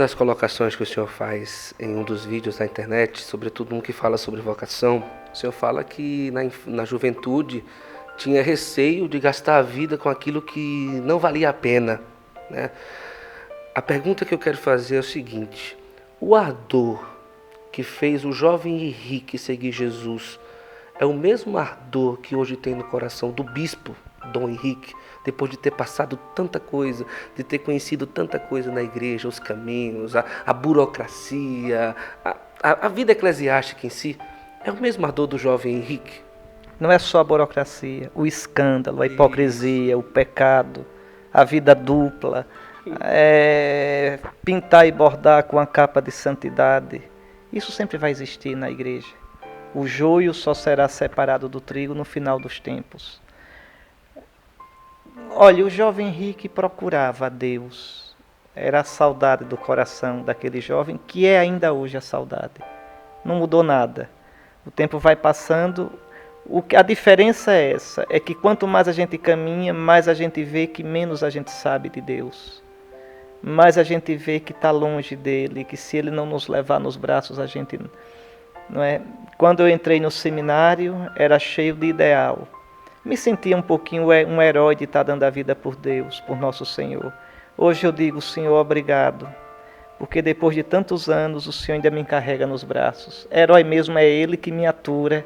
das colocações que o senhor faz em um dos vídeos na internet, sobretudo um que fala sobre vocação, o senhor fala que na juventude tinha receio de gastar a vida com aquilo que não valia a pena, né? A pergunta que eu quero fazer é o seguinte: o ardor que fez o jovem Henrique seguir Jesus é o mesmo ardor que hoje tem no coração do bispo Dom Henrique, depois de ter passado tanta coisa, de ter conhecido tanta coisa na igreja, os caminhos, a burocracia, a vida eclesiástica em si? É o mesmo ardor do jovem Henrique? Não é só a burocracia, o escândalo, a hipocrisia, o pecado, a vida dupla, pintar e bordar com a capa de santidade. Isso sempre vai existir na igreja. O joio só será separado do trigo no final dos tempos. Olha, o jovem Henrique procurava a Deus. Era a saudade do coração daquele jovem, que é ainda hoje a saudade. Não mudou nada. O tempo vai passando. A diferença é essa, é que quanto mais a gente caminha, mais a gente vê que menos a gente sabe de Deus. Mais a gente vê que está longe dele, que se ele não nos levar nos braços, a gente... Não é? Quando eu entrei no seminário, era cheio de ideal. Me sentia um pouquinho um herói de estar dando a vida por Deus, por nosso Senhor. Hoje eu digo, Senhor, obrigado, porque depois de tantos anos o Senhor ainda me carrega nos braços. Herói mesmo é Ele que me atura,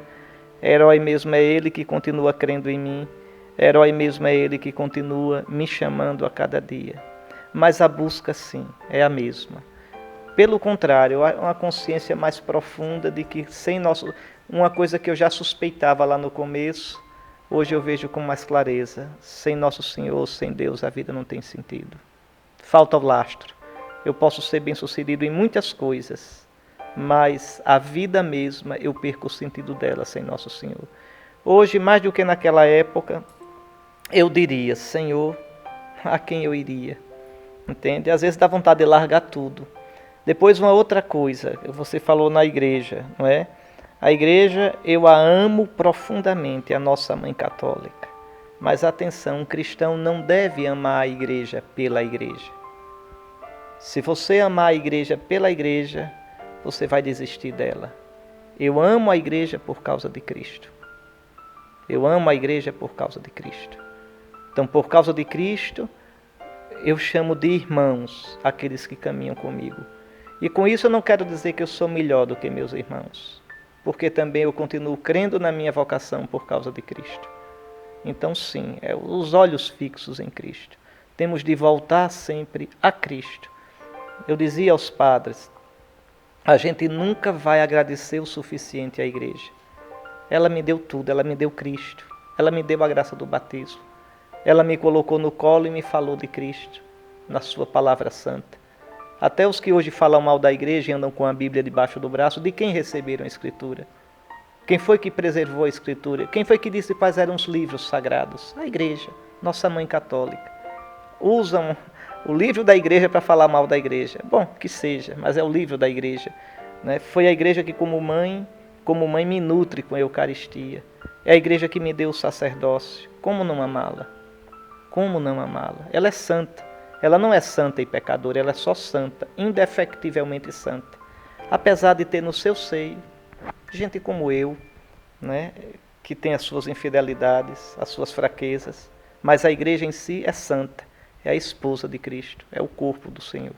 herói mesmo é Ele que continua crendo em mim, herói mesmo é Ele que continua me chamando a cada dia. Mas a busca, sim, é a mesma. Pelo contrário, há uma consciência mais profunda de que sem nosso... Uma coisa que eu já suspeitava lá no começo, hoje eu vejo com mais clareza. Sem nosso Senhor, sem Deus, a vida não tem sentido. Falta o lastro. Eu posso ser bem-sucedido em muitas coisas, mas a vida mesma, eu perco o sentido dela sem nosso Senhor. Hoje, mais do que naquela época, eu diria, Senhor, a quem eu iria? Entende? Às vezes dá vontade de largar tudo. Depois uma outra coisa, você falou na igreja, não é? A igreja, eu a amo profundamente, a nossa mãe católica. Mas atenção, um cristão não deve amar a igreja pela igreja. Se você amar a igreja pela igreja, você vai desistir dela. Eu amo a igreja por causa de Cristo. Eu amo a igreja por causa de Cristo. Então, por causa de Cristo, eu chamo de irmãos aqueles que caminham comigo. E com isso eu não quero dizer que eu sou melhor do que meus irmãos, porque também eu continuo crendo na minha vocação por causa de Cristo. Então sim, os olhos fixos em Cristo. Temos de voltar sempre a Cristo. Eu dizia aos padres, a gente nunca vai agradecer o suficiente à igreja. Ela me deu tudo, ela me deu Cristo, ela me deu a graça do batismo. Ela me colocou no colo e me falou de Cristo, na sua palavra santa. Até os que hoje falam mal da igreja e andam com a Bíblia debaixo do braço, de quem receberam a Escritura? Quem foi que preservou a Escritura? Quem foi que disse quais eram os livros sagrados? A igreja, nossa mãe católica. Usam o livro da igreja para falar mal da igreja. Bom, que seja, mas é o livro da igreja. Né? Foi a igreja que como mãe me nutre com a Eucaristia. É a igreja que me deu o sacerdócio. Como não amá-la? Como não amá-la? Ela é santa. Ela não é santa e pecadora, ela é só santa, indefectivelmente santa. Apesar de ter no seu seio gente como eu, né, que tem as suas infidelidades, as suas fraquezas, mas a igreja em si é santa, é a esposa de Cristo, é o corpo do Senhor.